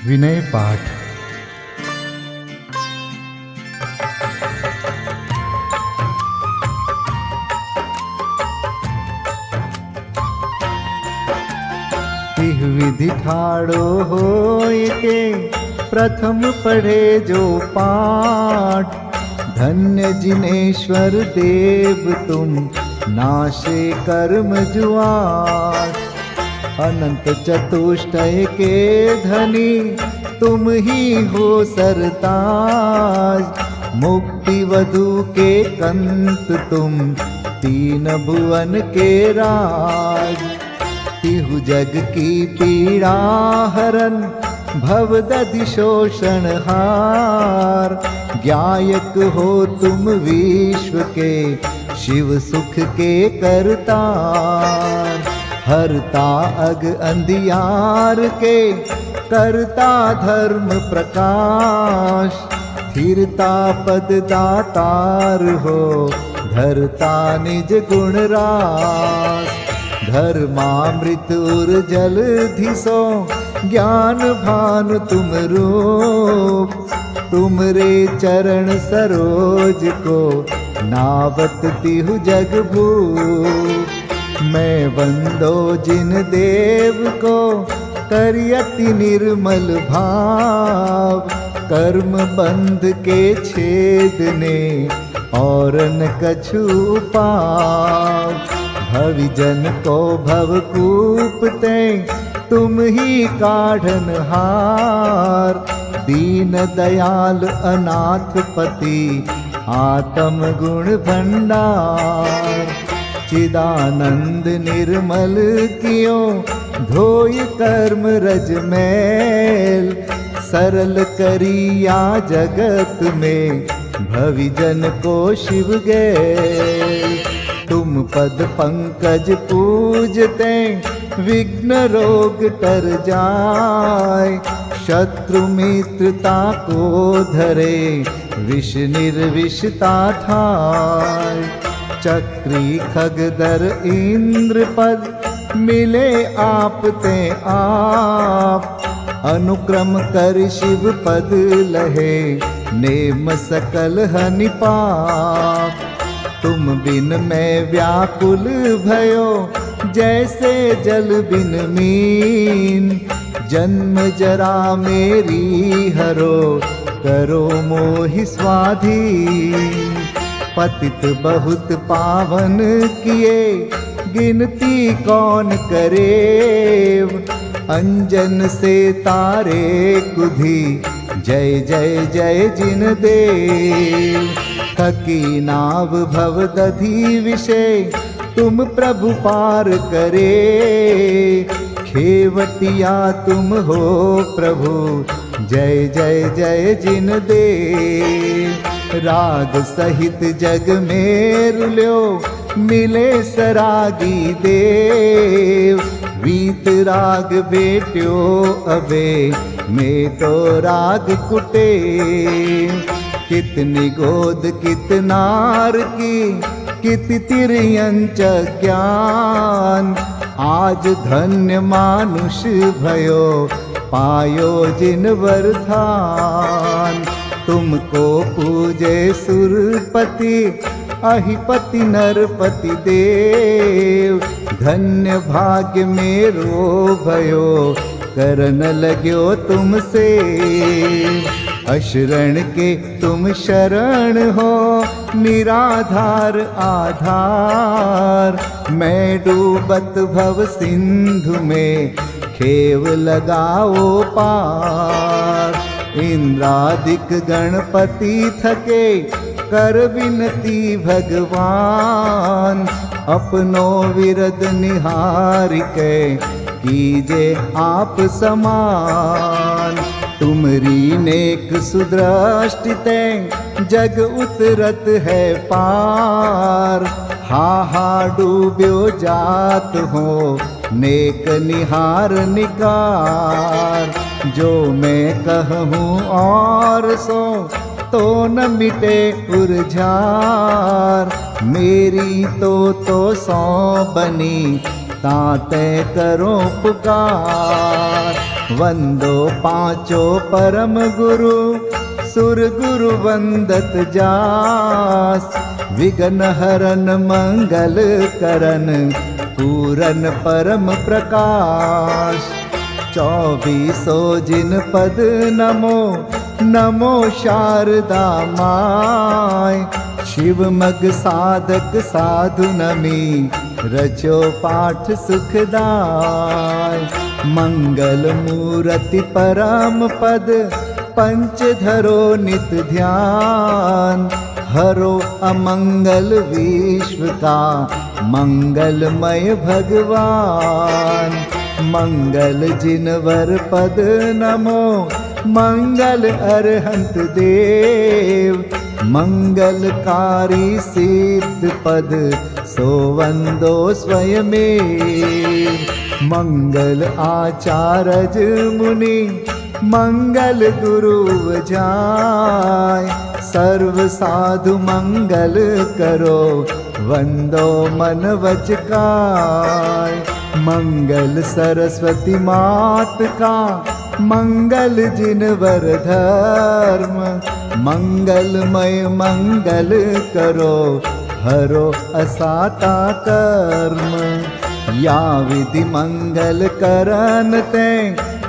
विनय पाठ। तिह विधि ठाड़ो होय के प्रथम पढ़े जो पाठ। धन्य जिनेश्वर देव तुम नाशे कर्म जुआट। अनंत चतुष्टय के धनी तुम ही हो सरताज। मुक्ति वधु के कंत तुम तीन भुवन के राज। तिहु जग की पीड़ा हरन भव दधि शोषण हार। ज्ञायक हो तुम विश्व के शिव सुख के करतार। हरता अग अंधियार के करता धर्म प्रकाश। स्थिरता पद दातार हो धरता निज गुण रास। धर्मामृत उर जल धिसो ज्ञान भानु तुम रूप। तुमरे चरण सरोज को नावत तिहु जग भूप। मैं वंदो जिन देव को करियति निर्मल भाव। कर्म बंध के छेदने और न कछु पाव। भविजन को भवकूपते तुम ही काढ़न हार। दीन दयाल अनाथ पति आत्म गुण भंडार। चिदानंद निर्मल कियो धोय कर्म रज मैल। सरल करिया जगत में भविजन को शिव गैल। तुम पद पंकज पूजते विघ्न रोग तर जाय। शत्रु मित्रता को धरे विष निर्विषता थाय। चक्री खगदर इंद्र पद मिले आप ते आप। अनुक्रम कर शिव पद लहे नेम सकल हनि पाप। तुम बिन मैं व्याकुल भयो जैसे जल बिन मीन। जन्म जरा मेरी हरो करो मोहि स्वाधीन। पतित बहुत पावन किए गिनती कौन करे। अंजन से तारे कुधी जय जय जय जिन देव। थकी नाव भव दधि विषय तुम प्रभु पार करे। खेवटिया तुम हो प्रभु जय जय जय जिन देव। राग सहित जग में रुल्यो मिले सरागी देव। वीत राग बेट्यो अबे में तो राग कुटे। कितनी गोद कितनार की कित तिर्यंच ज्ञान। आज धन्य मानुष भयो पायो जिन वरदान। तुमको पूजे सुरपति अहिपति नरपति देव। धन्य भाग्य मेरो भयो करन लग्यो तुमसे। अशरण के तुम शरण हो निराधार आधार। मैं डूबत भव सिंधु में खेव लगाओ पार। इंद्रादिक गणपति थके कर विनती भगवान। अपनो विरद निहारिके कीजे आप समान। तुमरी नेक सुदृष्टिते जग उतरत है पार। हा हा डूब्यो जात हो नेक निहार निकार। जो मैं कहूँ और सो तो न मिटे उरझार। मेरी तो सौ बनी ताते करो पुकार। वंदो पांचो परम गुरु सुर गुरु वंदत जास। विघ्न हरन मंगल करन पूरन परम प्रकाश। 24 जिन पद नमो नमो शारदा माय। शिव मग साधक साधु नमी रचो पाठ सुखदाय। मंगल मूर्ति परम पद पंच धरो नित ध्यान। हरो अमंगल विश्व का मंगलमय भगवान। मंगल जिनवर पद नमो मंगल अरहंत देव। मंगलकारी सिद्ध पद सो वंदो स्वयमेव। मंगल आचारज मुनि मंगल गुरु जाय। सर्व साधु मंगल करो वंदो मन वच काय। मंगल सरस्वती मात का मंगल जिनवर धर्म। मंगलमय मंगल करो हरो असाता कर्म। या विधि मंगल करन ते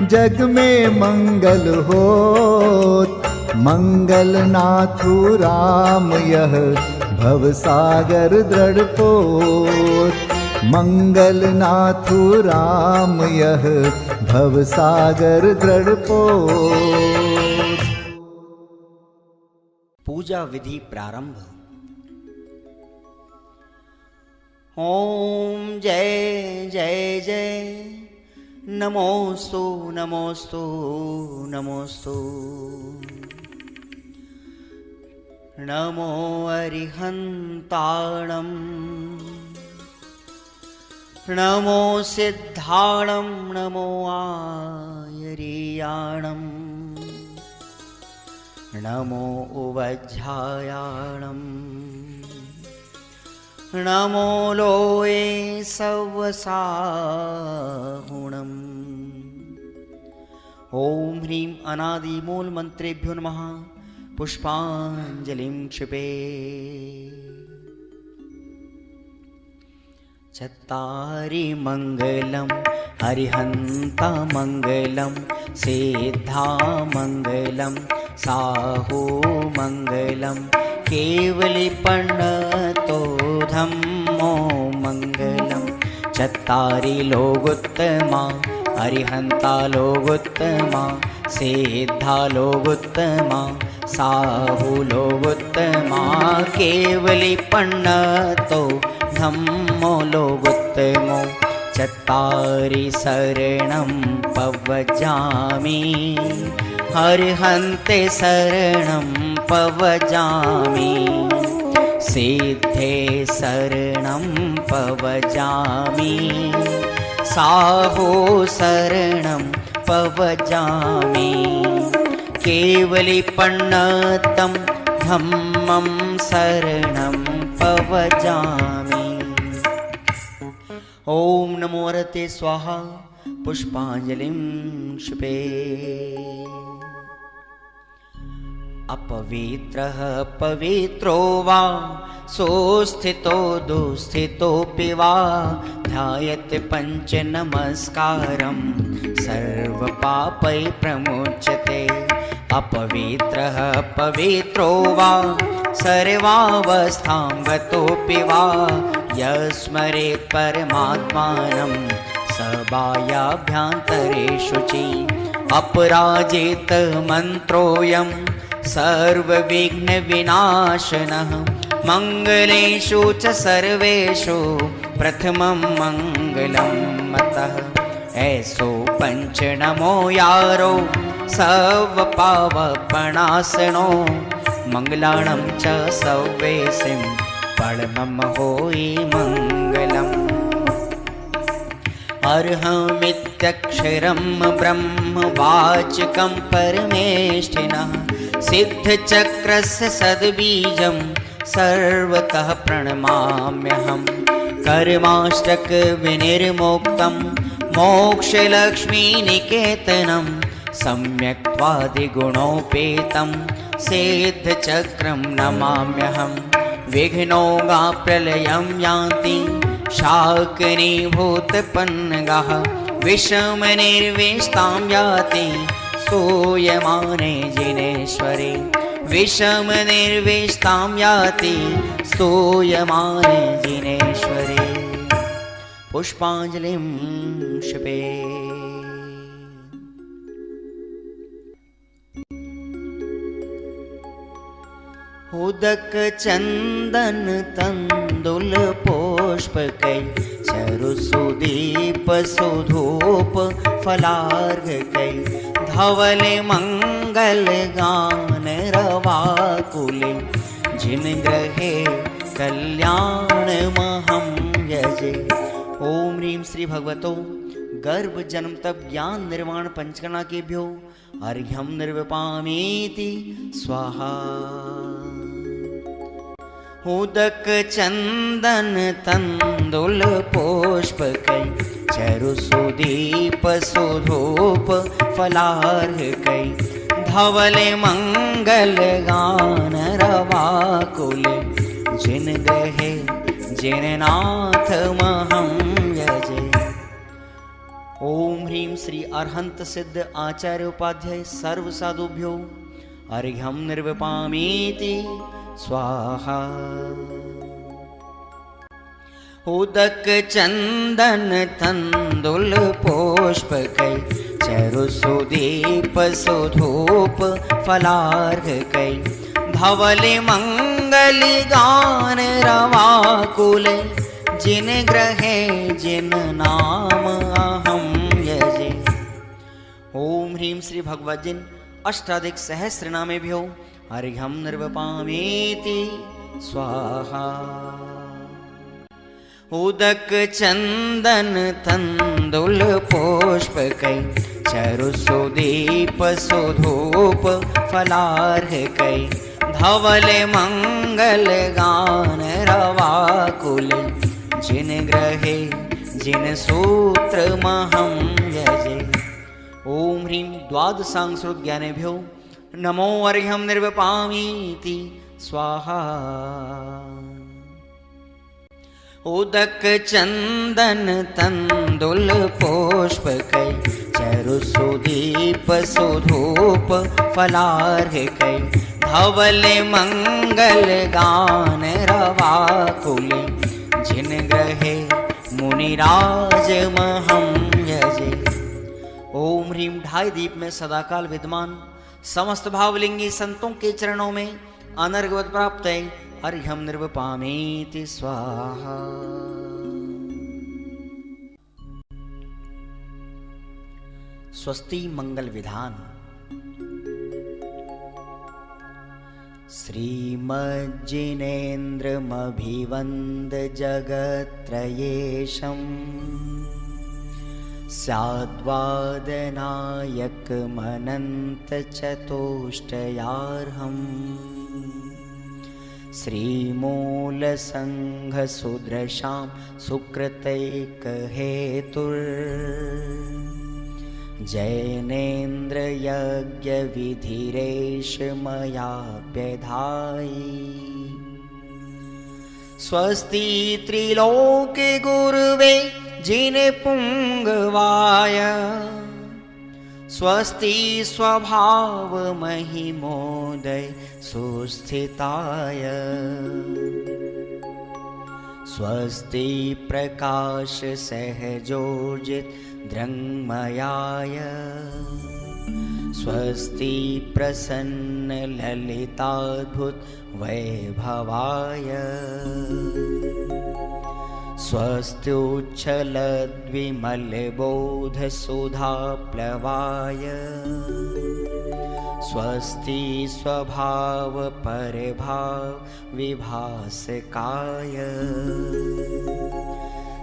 जग में मंगल होत। मंगल नाथु राम यह भव सागर दृढ़ पोत। मंगल नाथु राम यह भव सागर दृढ़ पोत। पूजा विधि प्रारंभ। ओम जय जय जय नमोस्तु नमोस्तु नमोस्तु। नमो अरिहन्ताणं नमो सिद्धाणं नमो आयर्याणं नमो उवज्झायाणं नमो लोये सवसाहुणम्। ओम ह्रीं अनादिमूल मंत्रेभ्यो नमः। पुष्पांजलिं क्षिपे। चत्तारि मंगलम हरिहंता मंगलम सिद्धा मंगलम साहू मंगलम केवली पन्नतो धम्मो मंगलम। चत्तारि लोगोत्तमा हरिहंता लोगोत्तमा सिद्धा लोगोत्तमा साहू लोगोत्तमा केवली पन्नतो धम्मो लोगोत्तमो। चत्तारि शरणं पवजामि हरिहन्ते शरणं पवजामि। सिद्धे शरणं पवजामि साहू शरणं पवजामि। केवली पन्नतं धम्मं शरणं पवजामि। ओम नमो हरते स्वाहा। पुष्पांजलिं क्षिपे। अपवित्रः पवित्रो वा सोस्थितो दुस्थितोऽपि वा ध्यायते पंच नमस्कारं सर्वपापै प्रमुच्यते। अपवित्रः पवित्रो वा सर्वावस्थां गतोऽपि वा यस्मरेत् परमात्मानं स बाह्याभ्यन्तरे शुचि। अपराजित मन्त्रोऽयं सर्वविघ्नविनाशनः मंगलेषु च सर्वेषु प्रथमं मंगलं मतः। ऐसो पंच नमो यारो सर्वपावपणासनो मंगलाणं च सव्वेसिं परमं होई मंगलम्। अर्हमित्यक्षरं ब्रह्म वाचकं परमेष्ठिनः सिद्धचक्रस्य सद्बीजं सर्वतः प्रणमाम्यहम्। कर्माष्टक विनिर्मुक्तं मोक्षलक्ष्मीनिकेतनं सम्यक्त्वादिगुणोपेतं सिद्धचक्रं नमाम्यहं। विघ्नौघाप्रलयं यान्ति शाकिनीभूतपन्नगाः, विषमनिर्विष्टां याति स्तूयमाने जिनेश्वरे। विषमनिर्विष्टां याति स्तूयमाने जिनेश्वरे। पुष्पाञ्जलिं क्षिपे। उदक चंदन तंदुल पुष्पकै, चरु सुदीप सुधूप फलार्घकै। धवल मंगल गान रवाकुले, जिन ग्रहे कल्याण महं यजे। ओम ह्रीं श्री भगवतो गर्भ जन्म तप ज्ञान निर्वाण पंचकर्णा केभ्यो अर्घ्यं निर्वपामीति स्वाहा। उदक चंदन तंदुल पुष्पकै, चरु सुदीप सुधूप फलार्घकै। धवल मंगल गान रवाकुले, जिन ग्रहे जिन नाथ महं यजे। ओम ह्रीं श्री अरहंत सिद्ध आचार्य उपाध्याय सर्व साधुभ्यो अर्घ्यं निर्वपामीति स्वाहा। उदक चंदन तंदुल पुष्पकै, चरु सुदीप सुधूप फलार्घकै। धवल मंगल गान रवाकुले, जिन ग्रहे जिन नाम अहं यजे। ओम ह्रीं श्री भगवद्जिन अष्टाधिक सहस्रनामेभ्यो अर्घ्यं निर्वपामीति स्वाहा। उदक चंदन तंदुल पुष्पकै, चरु सुदीप सुधूप फलार्घकै। धवल मंगल गान रवाकुले, जिन ग्रहे जिन सूत्र महं यजे। ओम ह्रीं द्वादशांगश्रुत ज्ञानेभ्यो नमो अर्घ्यं निर्वपामीति स्वाहा। उदक चंदन तंदुल पुष्पकै, चरु सुदीप सुधूप फलार्घकै। धवल मंगल गान रवाकुले, जिन ग्रहे मुनिराज महं यजे। ओम ह्रीं ढाई दीप में सदाकाल विद्यमान समस्त भावलिंगी संतों के चरणों में अनर्घवत प्राप्त है अर्घ्यं निर्वपामीति स्वाहा। स्वस्ति मंगल विधान। श्रीमज्जिनेन्द्रमभिवन्द जगत्त्रयेशं, स्याद्वादनायकमनन्त चतुष्टयार्हम्। श्रीमूलसङ्घसुदृशां सुकृतैकहेतुर्, जैनेन्द्रयज्ञविधिरेष मया व्यधायि। स्वस्ति त्रिलोके गुरुवे जिन पुंगवाय, स्वस्ति स्वभाव महिमोदय सुस्थिताय। स्वस्ति प्रकाश सहजोजित दृङ्मयाय, स्वस्ति प्रसन्न ललिताद्भुत वैभवाय। स्वस्त्युच्छलद्विमलबोधसुधाप्लवाय, स्वस्ति स्वभाव परभाव विभासकाय।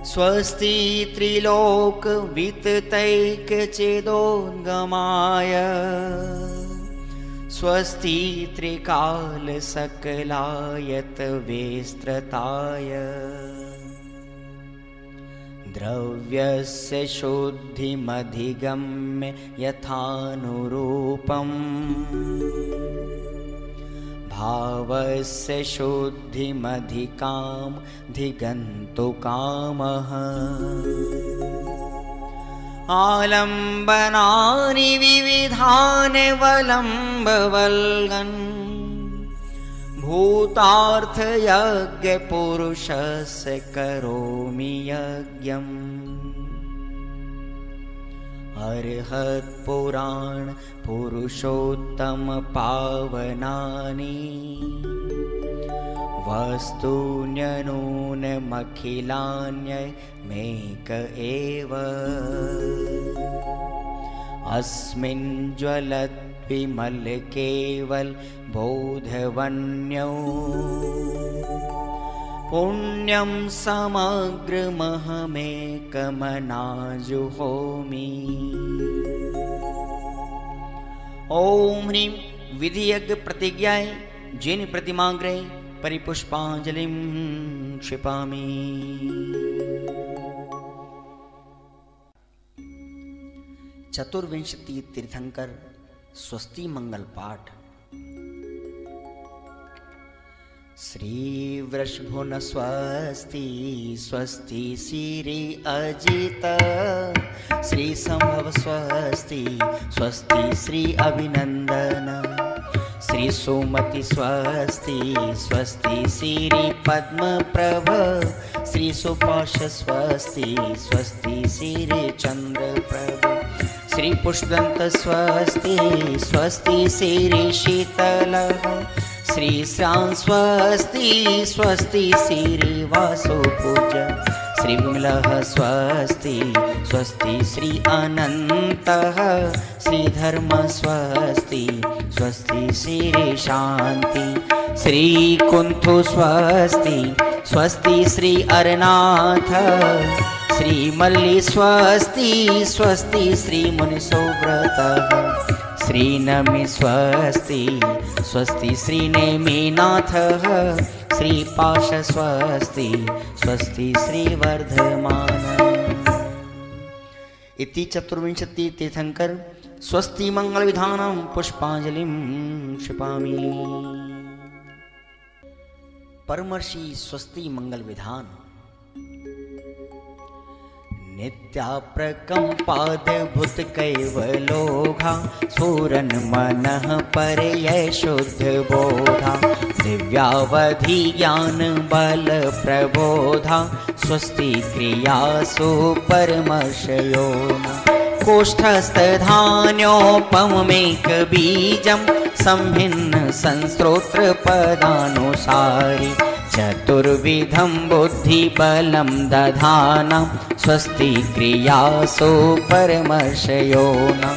स्वस्ति त्रिलोक विततैकचेदोद्गमाय, स्वस्ति त्रिकाल सकलायत विस्तृताय। द्रव्यस्य शुद्धिमधिगम्य यथानुरूपम् भावस्य शुद्धिमधिकाम् धिगन्तु कामः आलम्बनानि विविधानि वलम्बवल्गन् भूतार्थयज्ञपुरुषस्य करोमि यज्ञम् अर्हत्पुराण पुरुषोत्तम पावनानि वस्तून्यनूनमखिलान्यमेक एव अस्मिन् ज्वलद्विमल केवल बोधवन्यो पुण्यं समग्रमहमेकमनाजुहोमि। ओम ह्रीं विधियज्ञ प्रतिज्ञाय जिन प्रतिमाग्रे परिपुष्पांजलिं क्षिपामि। चतुर्विंशति तीर्थंकर स्वस्ति मंगल पाठ। श्री वृषभुन स्वस्ति स्वस्ति श्री अजित श्री संभव स्वस्ति स्वस्ति श्री अभिनंदन श्री सुमति स्वस्ति स्वस्ति श्री पद्म प्रभ श्री सुपाश स्वस्ति स्वस्ति श्री चंद्र प्रभ श्री पुष्पदंत स्वस्ति स्वस्ति श्री शीतल श्री श्रां स्वस्ति स्वस्ति श्री वासुपूज श्री विमलः स्वस्ति स्वस्ति श्री अनन्तः श्री धर्म स्वस्ति स्वस्ति श्री शांति श्री कुंथु स्वस्ति स्वस्ति श्री अरनाथ श्री मल्ली स्वस्ति स्वस्ति श्री मुनिसुव्रतः श्री नमि स्वस्ति स्वस्ति श्री नेमिनाथः श्री पाश स्वस्ति स्वस्ति श्री वर्धमान। इति चतुर्विंशति तीर्थंकर स्वस्ति मंगल विधानं पुष्पांजलिं क्षिपामि। परमर्षि स्वस्ति मंगल विधान। नित्याप्रकम्पाद्भुत कैवलोघा स्फुरन् मनः परयै शुद्ध बोधा दिव्यावधि ज्ञान बल प्रबोधा स्वस्ति क्रियासु परमर्षयोना कोष्ठस्थधान्योपमेक बीजं संभिन्न संस्त्रोत्र पदानुसारि चतुर्विधं बुद्धिबलं दधाना स्वस्ति क्रियासु परमर्षयोना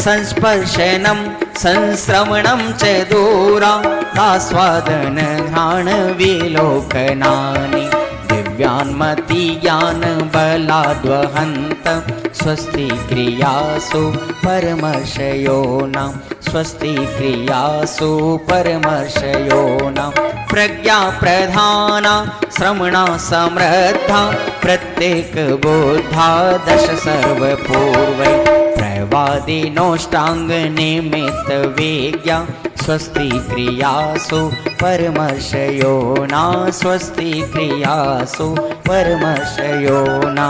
संस्पर्शनं संश्रवणं च दूरादास्वादन घ्राण विलोकनानि दिव्यान्मति ज्ञान बलाद्वहन्त स्वस्ति क्रियासु परमर्षयोना स्वस्ति क्रियासु परमर्षयोना प्रज्ञा प्रधाना श्रमणा समृद्धा प्रत्येक बोधा दश सर्वपूर्वै प्रवादिनोष्टांग निमित्त वेज्ञा स्वस्ति क्रियासु परमर्षयोना स्वस्ति क्रियासु परमर्षयोना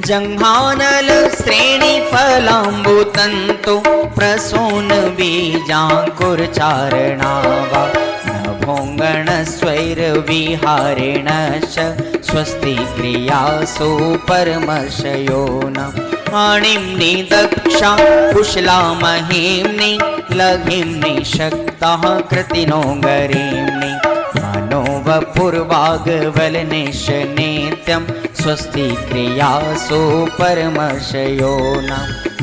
जंघानल श्रेणी फलाम्बुतंतु प्रसून बीजांकुरचारणावा नभोंगण स्वैर विहारेणश्च स्वस्ति क्रियासु परमर्षयोना आणिम्नि दक्षा कुशला महिम्नि लघिम्नि शक्ताः कृतिनो गरीम्नि मनोवपुर्वाग्वलनिश नित्यं स्वस्ति क्रियासु परमर्षयोना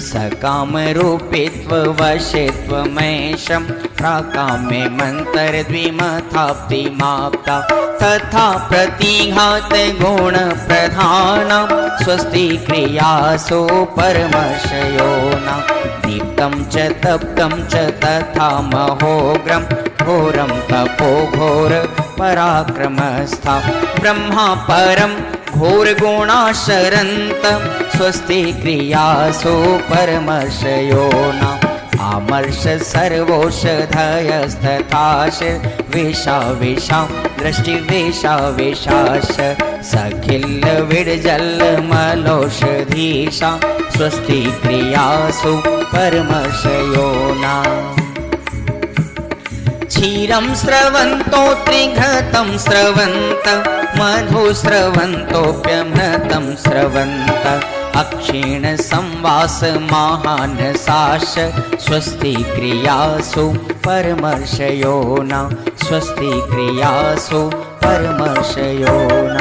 सकामरूपित्ववशित्वमेशं प्राकाम्ये मन्तरद्विमथाप्तिमाप्ता तथा प्रतिघात गुणप्रधानं स्वस्ति क्रियासु परमर्षयोना दीप्तं च तप्तं च तथा महोग्रं घोरं तपो घोर पराक्रमस्था ब्रह्मा परम घोर गुणाशरन्त स्वस्ति क्रियासु परमर्षयो न आमर्ष सर्वोषधयस्तथाश विषा विषा दृष्टि विषा विशाश सखिल विडजल मलोषधीशा स्वस्ति क्रियासु परमर्षयो न क्षीरं स्रवन्तो त्रिघृतं स्रवन्त मधु स्रवन्तोऽप्यमृतं स्रवन्त अक्षीण संवास महान साश स्वस्ति क्रियासु परमर्षयो न स्वस्ति क्रियासु परमर्षयो न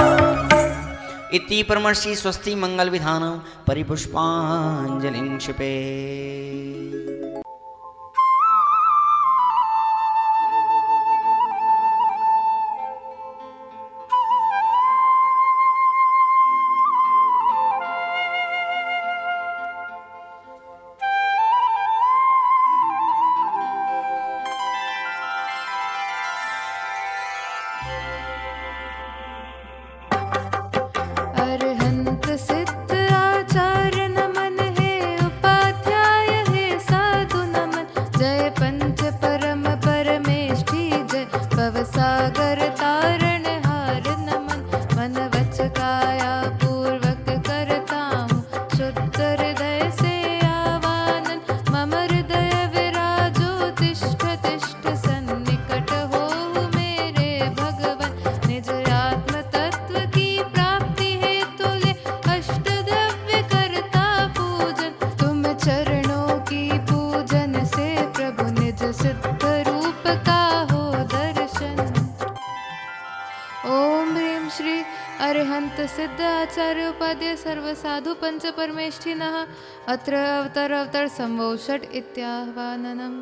इति परमर्षि स्वस्ति मंगल विधानं परिपुष्पाञ्जलिं क्षिपे। अरहंत सिद्ध आचार्य नमन हे उपाध्याय हे साधु नमन जय पंच परम परमेष्ठी जय भवसागर तारण हार नमन मन वच काया पूर्वक करता हूँ शुद्ध हृदय से आवानन मम हृदय विराजो तिष्ठ तिष्ठ सन्निकट हो मेरे भगवन निज आत्म तत्व की प्राप्ति हेतु ले अष्ट द्रव्य करता पूजन तुम चरणों की पूजन से प्रभु निज सिद्ध रूप का हो दर्शन। ओम ह्रीं श्री अरिहंत सिद्ध आचार्य उपाध्याय सर्व साधु पंच परमेष्ठिनः अत्र अवतर संवोषट इत्याह्वाननम्।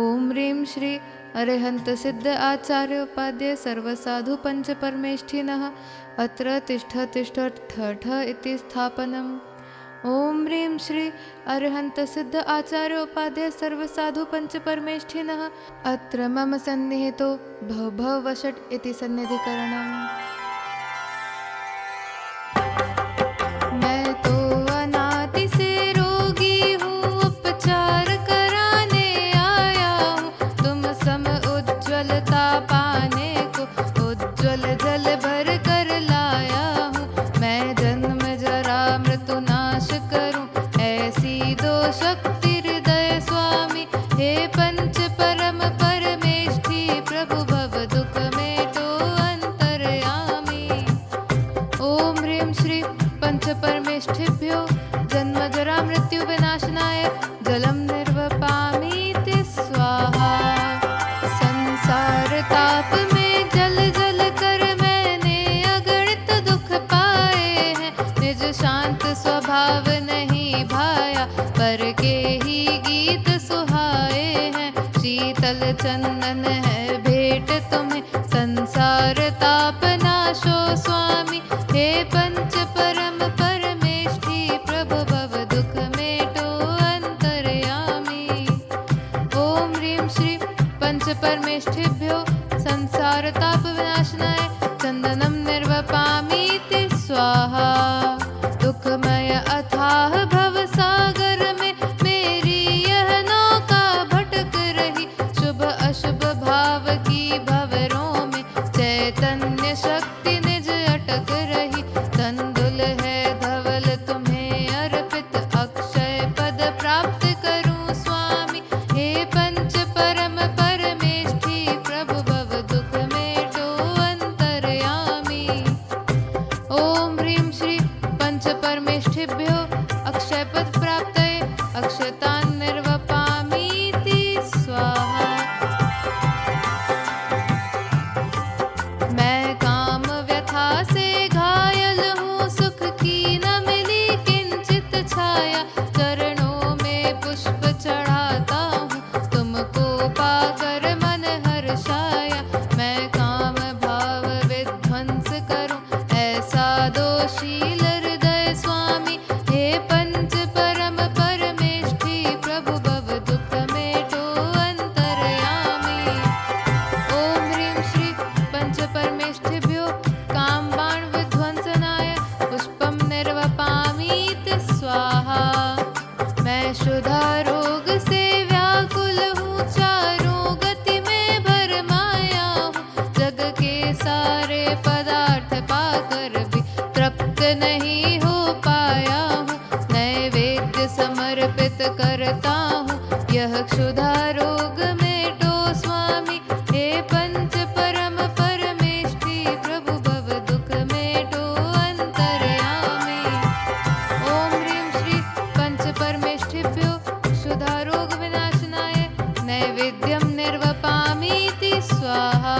ओम ह्रीं श्री अरिहंत सिद्ध आचार्य उपाध्याय सर्व साधु पंच परमेष्ठिनः अत्र तिष्ठ तिष्ठ ठ इति स्थापनम्। ओम ह्रीं श्री अरिहंत सिद्ध आचार्य उपाध्याय सर्व साधु पंच परमेष्ठिनः अत्र मम सन्निहितो भव भव वषट् इति सन्निधिकरणम्। मैं तो अनादि से रोगी हूँ उपचार कराने आया हूँ तुम सम उज्ज्वलता पाने को उज्ज्वल जल भर कर लाया हूँ मैं जन्म जरा मृत्यु नाश करूँ ऐसी दो शक्ति हृदय स्वामी हे पंच परम परमेष्ठी प्रभु भव दुख मेटो अंतर्यामी। ओम ह्रीं श्री पंच परमेष्ठिभ्यो जन्म जरा मृत्यु विनाशनाय जलम निर्वपामीति स्वाहा। संसार ताप में जल जल कर मैंने अगणित दुख पाए हैं निज शांत स्वभाव नहीं भाया पर के ही गीत सुहाए हैं शीतल चंदन है भेंट तुम्हें संसार ताप नाशो स्वामी हे पंच परम परमेष्ठी प्रभु भव दुख मेटो अंतर्यामी। ओम ह्रीं श्री पंच परमेष्ठिभ्यो संसार ताप विनाशनाय चंदनम निर्वपामीति स्वाहा। दुखमय अथाह भव सागर में मेरी यह नौका भटक रही शुभ अशुभ भाव की भंवरों में चैतन्य शक्ति निज अटक रही तंदुल है धवल तुम्हें अर्पित अक्षय पद प्राप्त करूं स्वामी हे पंच परम परमेष्ठी प्रभु भव दुख मेटो अंतर्यामी। ओम ह्रीं श्री पंच परमेष्ठिभ्यो अक्षय पद प्राप्तये अक्षतान् निर्वपामीति स्वाहा। मैं काम व्यथा से घायल हूँ सुख की न मिली किंचित छाया चरणों में पुष्प चढ़ाता हूँ तुमको पाकर मन हर्षाया मैं काम भाव विध्वंस करूँ ऐसा दोषील हृदय स्वामी हे पंच परम परमेष्ठी प्रभु करता हूँ, यह क्षुधा रोग मेटो स्वामी। हे पंच परम परमेष्ठी प्रभु भव दुख मेटो अंतर्यामी। ओम ह्रीं श्री पंच परमेष्ठिभ्यो क्षुधा रोग विनाशनाय नैवेद्यं निर्वपामीति स्वाहा।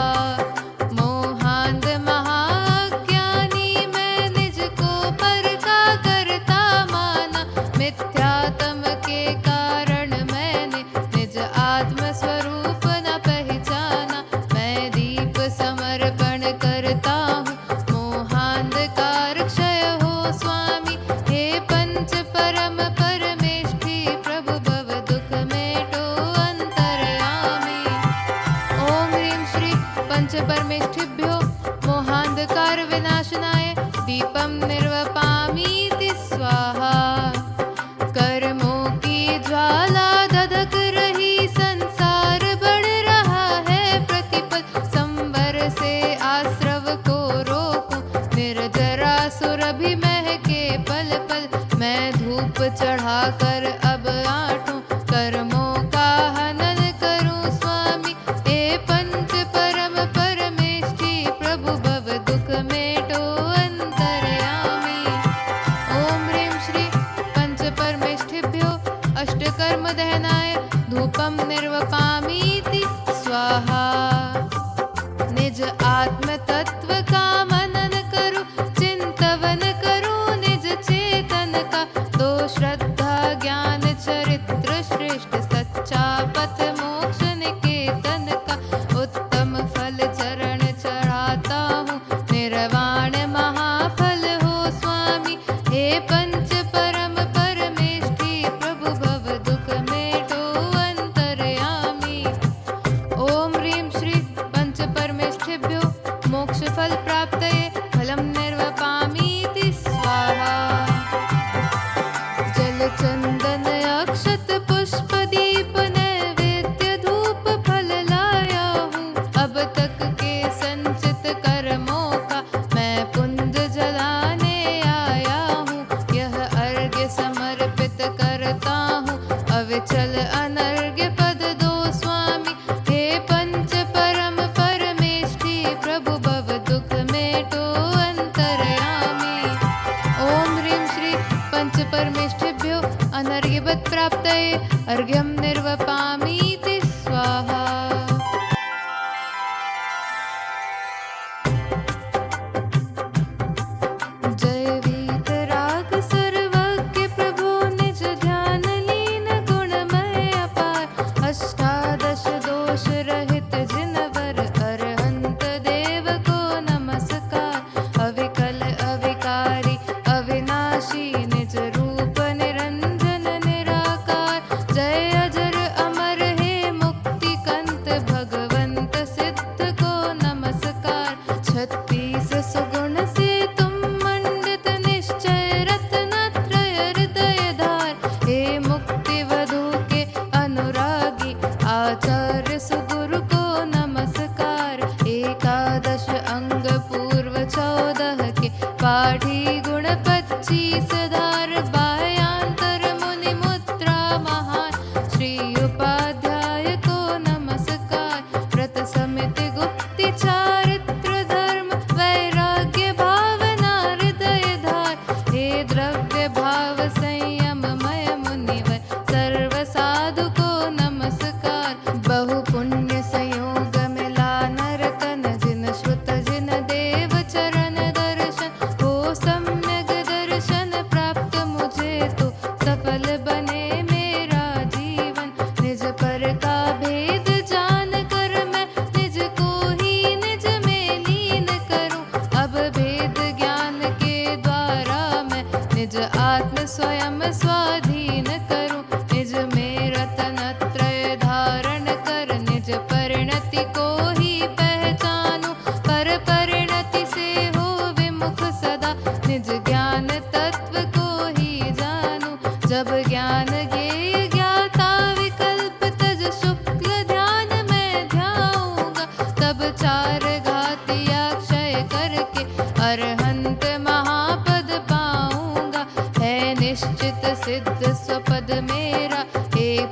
मोहांध महाज्ञानी मैं निज को पर का करता माना, मिथ्यात्म के कारण मैंने निज आत्म स्वरूप न पहचाना। मैं दीप समर्पण करता हूँ, मोहांधकार क्षय हो स्वामी। हे पंच परम परमेष्ठी प्रभु भव दुख मेटो अंतर्यामी। ओम ह्रीं श्री पंच परमेष्ठिभ्यो मोहांधकार विनाशनाय दीपं निर्वपामीति स्वाहा। कर्मों की ज्वाला धधक रही, संसार बढ़ रहा है प्रतिपल। संवर से आश्रव को रोकूं, निर्जरा सुरभि महके पल पल। मैं धूप चढ़ा कर अब आटूं, कर्मों का हनन करूं स्वामी। हे पंच परम परमेष्ठी प्रभु भव दुख मेटो अंतर्यामी। ओम ह्रीं श्री पंच परमेष्ठिभ्यो अष्टकर्म दहनाय धूपं निर्वपामीति स्वाहा। निज आत्म तत्व का मनन करूं, चिंतवन करूं निज चेतन का। दो श्रद्धा ज्ञान चरित्र श्रेष्ठ, सच्चा पथ मोक्ष निकेतन का। उत्तम फल चरण चढ़ाता हूँ, निर्वाण महाफल हो स्वामी। हे पंच परम परमेष्ठी प्रभु भव दुख मेटो अंतर्यामी। ओम ह्रीं श्री पंच परमेष्ठिभ्यो मोक्ष फल प्राप्तये फलं निर्वपामीति स्वाहा। जल चंदन अक्षत पुष्प दीप नैवेद्य धूप फल लाया हूँ। अब तक के संचित कर्मों का मैं पुंज जलाने आया हूँ। यह अर्घ्य समर्पित करता हूँ, अविचल अनर्घ्य पद दो स्वामी। हे पंच परम परमेष्ठी प्रभु भव दुख मेटो अंतर्यामी। ओम ह्रीं श्री पंच परमेष्ठिभ्यो अनर्घ्यवत् प्राप्तये अर्घ्यं निर्वपामीति स्वाहा। जय वीतराग सर्वज्ञ प्रभो निज ध्यान लीन गुणमय अपार। अष्टादश दोष रहित जिनवर अरहंत देव को नमस्कार। अविकल अविकारी अविनाशी निज रूप निरंजन निराकार। जय अजर अमर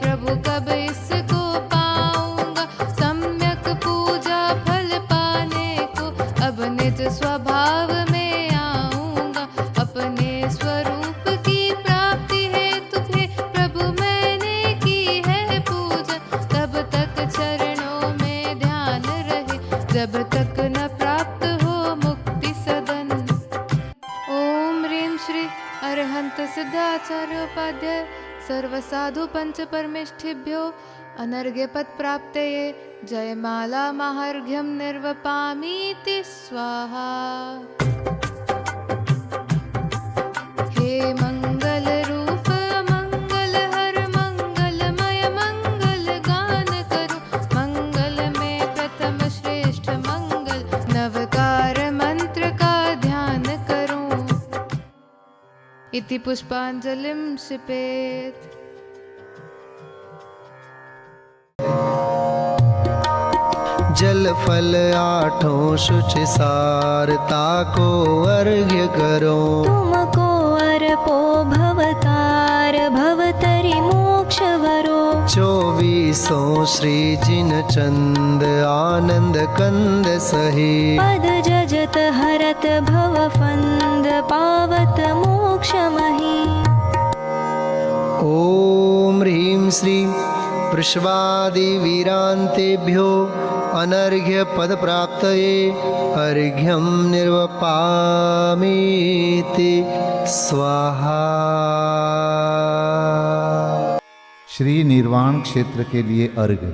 प्रभु कब इसको पाऊंगा, सम्यक पूजा फल पाने को अब निज स्वभाव में आऊंगा। अपने स्वरूप की प्राप्ति हेतु हे प्रभु मैंने की है पूजन, तब तक चरणों में ध्यान रहे, जब तक न प्राप्त हो मुक्ति सदन। ओम ह्रीं श्री अरहंत सिद्धाचार्योपाध्याय सर्वसाधु पंच परमेष्ठिभ्यो अनर्घ्य पद प्राप्तये जयमाला माहार्घ्यं निर्वपामीति स्वाहा। हे मंगल रूप मंगल हर मंगलमय मंगल गान करो, मंगल में प्रथम श्रेष्ठ मंगल नवकार मंत्र का ध्यान करूं। इति पुष्पांजलिं क्षिपेत्। जल फल आठों शुचि सारता को अर्घ्य करो, तुमको अर्पो भवतार भवतरि मोक्ष वरो। 24 श्री जिन चंद आनंद कंद सही, पद जजत हरत भव फंद पावत मोक्ष मही। ओम ह्रीं श्री वृषभादि वीरांतेभ्यो अनर्घ्य पद प्राप्तये अर्घ्यं निर्वपामीति स्वाहा। श्री निर्वाण क्षेत्र के लिए अर्घ्य।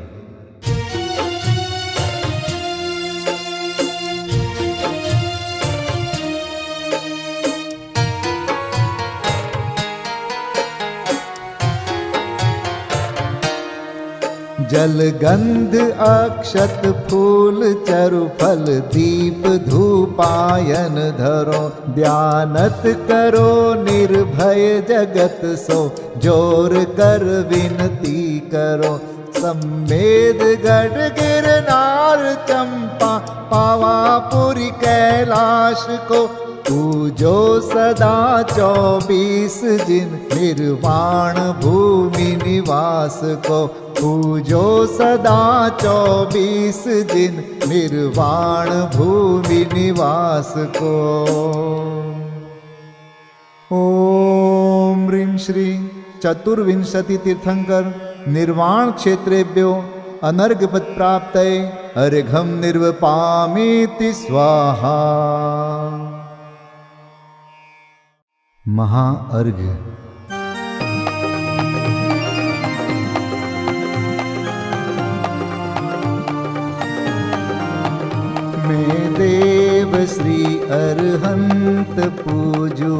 जल गंध अक्षत फूल चरु फल दीप धूपायन धरो, ध्यानत करो निर्भय जगत सो, जोर कर विनती करो। सम्मेद गढ़ गिरनार चंपा पावापुरी कैलाश को, पूजो सदा 24 जिन निर्वाण भूमि निवास को, पूजो सदा 24 जिन निर्वाण भूमि निवास को। ओम ह्रीं श्री चतुर्विंशति तीर्थंकर निर्वाण क्षेत्रेभ्यो अनर्घ्यपद प्राप्तये अर्घ्यं निर्वपामीति स्वाहा। महाअर्घ्य। मैं देव श्री अरहंत पूजू,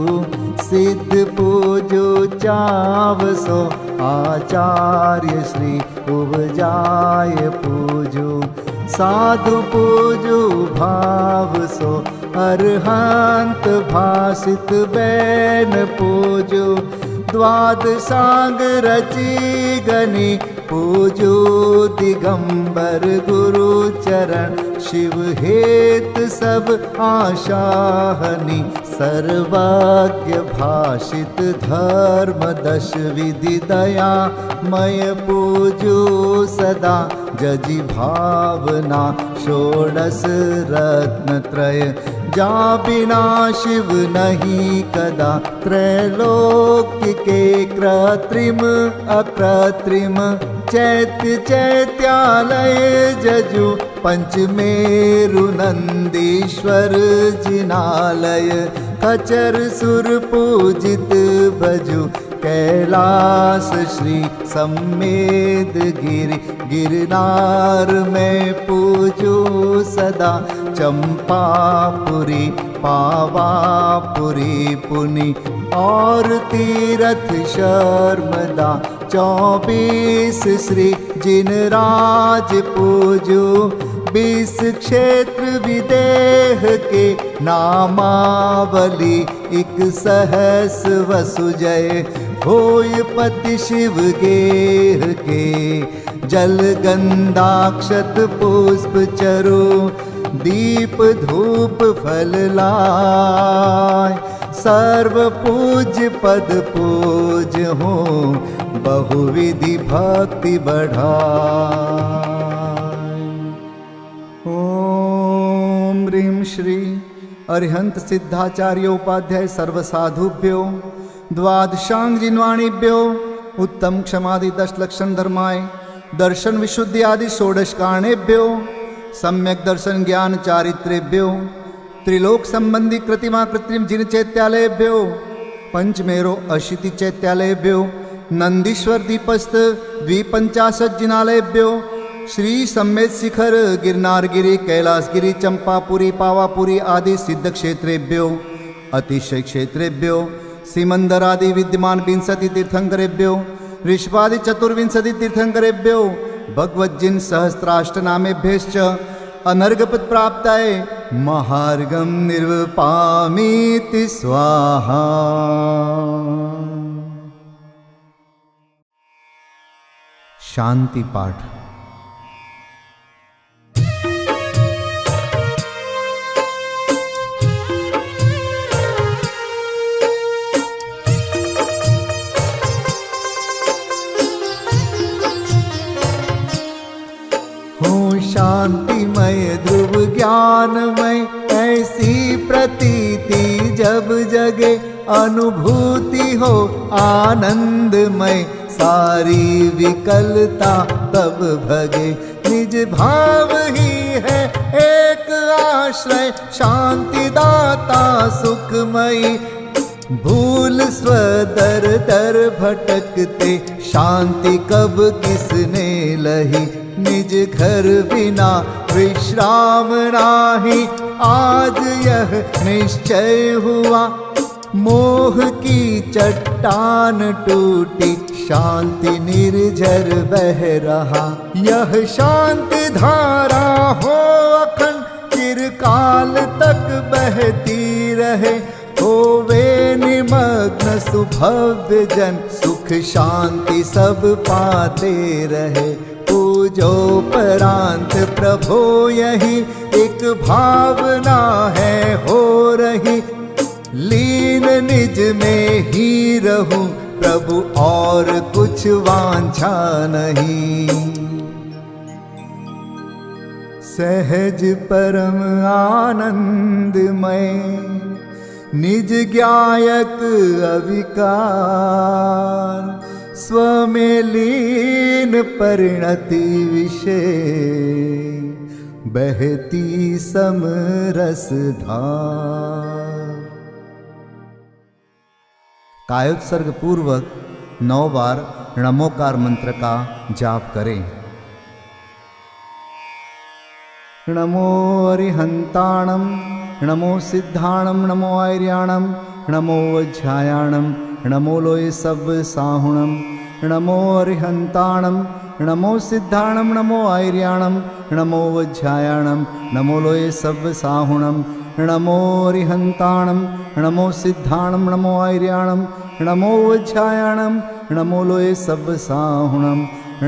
सिद्ध पूजू चावसो, आचार्य श्री उपजाय पूजू, साधु पूजू भाव सो, अरहंत भासित बैन पूजू, द्वादशांग रची गनी पूजू, दिगंबर गुरु चरण शिव हेत सब आशाहनी, सर्वज्ञ भाषित धर्म 10 विधि दया मय पूजू सदा, जजि भावना 16 रत्न त्रय, जा बिना शिव नहीं कदा, त्रैलोक्य के कृत्रिम अकृत्रिम, चैत्य चैत्यालय जजु, पंचमेरु नंदीश्वर जिनालय, खचर सुर पूजित भजु, कैलास श्री सम्मेद गिरि, गिरनार में पूजू सदा, चंपापुरी पावापुरी पुनि, और तीरथ शर्मदा 24 श्री जिनराज पूजू, 20 क्षेत्र विदेह के नामावली, 1 सहस वसुजय होय पति शिव गेह के, जल गंधाक्षत पुष्प चरु, दीप धूप फल लाय, सर्व पूज पद पूज हूँ, बहुविधि भक्ति बढ़ाए। ओम ह्रीं श्री अरिहंत सिद्धाचार्योपाध्याय सर्वसाधुभ्यो द्वादशांग जिन्वाणीभ्यो उत्तम क्षमादि 10 लक्षण धर्माय दर्शन विशुद्धि आदि षोडश कारणेभ्यो सम्यक दर्शन ज्ञान चारित्रेभ्यो त्रिलोक संबंधी कृतिमा कृत्रिम जिन चैत्यालयेभ्यो पंचमेरो अशीति चैत्यालयेभ्यो नंदीश्वर दीपस्थ 250 जिनालयेभ्यो श्री सम्मेत शिखर गिरनारगिरी कैलासगिरी चंपापुरी पावापुरी आदि सिद्ध क्षेत्रेभ्यो अतिशय क्षेत्रेभ्यो सिमंदर आदि विद्यमान 20 तीर्थंकरेभ्यो ऋषभादि 24 तीर्थंकरेभ्यो भगवज्जिन सहस्राष्टनामेभ्यश्च अनर्घपद प्राप्ताय महार्गम निर्वपामीति स्वाहा। शांति पाठ। शांतिमय ध्रुव ज्ञानमय ऐसी प्रतीति जब जगे अनुभूति हो आनंदमय सारी विकलता तब भगे निज भाव ही है एक आश्रय शांति दाता सुखमयी भूल स्वदर दर भटकते शांति कब किसने लही निज घर बिना विश्राम नाही आज यह निश्चय हुआ मोह की चट्टान टूटी शांति निर्झर बह रहा यह शांति धारा हो अखंड चिरकाल तक बहती रहे होवे निमग्न सुभव्य जन सुख शांति सब पाते रहे पूजो परांत प्रभो यही एक भावना है हो रही लीन निज में ही रहूं प्रभु और कुछ वांछा नहीं सहज परम आनंदमय निज ज्ञायक अविकार स्वमें लीन परिणति विषय बहती समरस धार। कायोत्सर्ग पूर्वक 9 बार नमोकार मंत्र का जाप करें। नमो अरिहंताणम नमो सिद्धाणम नमो आर्याणम नमो वज्रायाणम नमो लोय सब साहुणम नमो अरिहंताणम नमो सिद्धाणम नमो आर्याणम नमो वज्रायाणम नमो लोय सब साहुणम नमो अरिहंताणम नमो सिद्धाणम नमो आर्याणम नमो वज्रायाणम नमो लोय सब साहुणम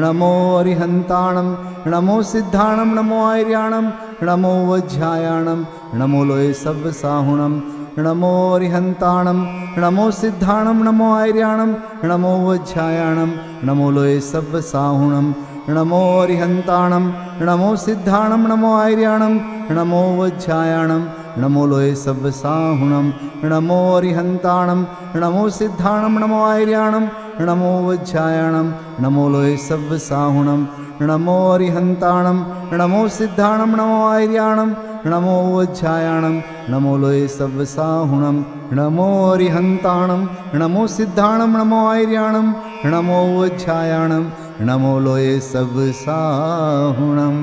नमो अरिहंताणम नमो सिद्धाणम नमो आर्याणम नमो वज्रायाणम नमो लोय सब साहुणम नमो अरिहंताणम नमो सिद्धाणम नमो आर्याणम नमो वज्रायाणम नमो लोय सब साहुणम नमो अरिहंताणम नमो सिद्धाणम नमो आर्याणम नमो वज्रायाणम नमो लोय सब साहुणम नमो अरिहंताणम नमो सिद्धाणम नमो आर्याणम नमो वज्रायाणम नमो लोय सब साहुणम नमो अरिहंताणम नमो सिद्धाणम नमो आर्याणम नमो वज्रायाणम नमो लोय सब साहुणम नमो अरिहंताणम नमो सिद्धाणम नमो आर्याणम नमो वज्रायाणम नमो लोय सब साहुणम।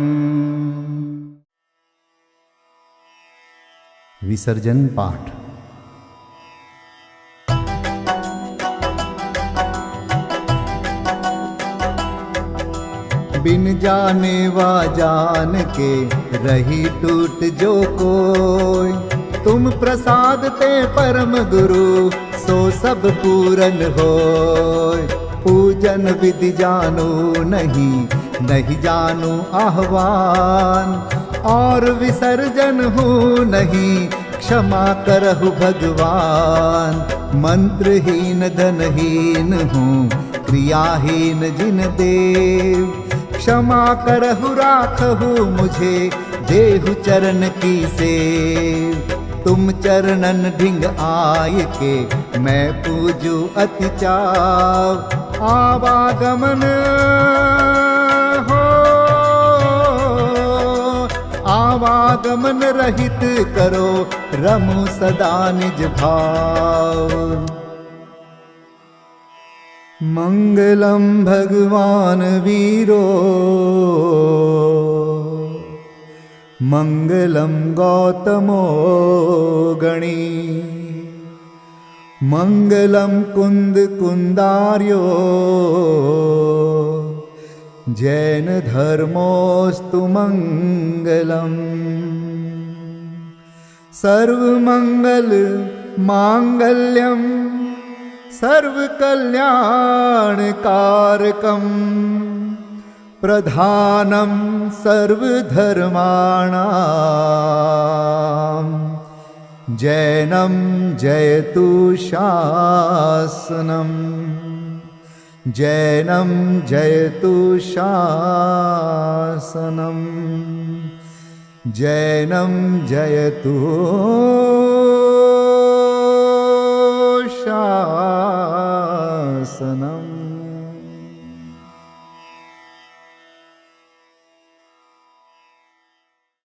विसर्जन पाठ। बिन जाने वा जान के रही टूट जो कोई तुम प्रसाद ते परम गुरु सो सब पूरन होय पूजन विधि जानो नहीं नहीं जानो आह्वान और विसर्जन हूँ नहीं क्षमा करहु भगवान मंत्रहीन धनहीन हूँ क्रियाहीन जिन देव, क्षमा करहु राखहु मुझे, देहु चरण की सेव। तुम चरणन ढिंग आय के, मैं पूजू अति चाव। आवागमन हो, आवागमन रहित करो, रमु सदा निज भाव। मंगलम भगवान वीरो, मंगलम गौतमो गणी, मंगलम कुंद कुंदार्यो, जैन धर्मोस्तु मंगलम। सर्वमंगल मांगल्यम, सर्वकल्याणकारकं, प्रधानं सर्वधर्माणां, जैनं जयतु शासनम्, जैनं जयतु शासनम्, जैनं जयतु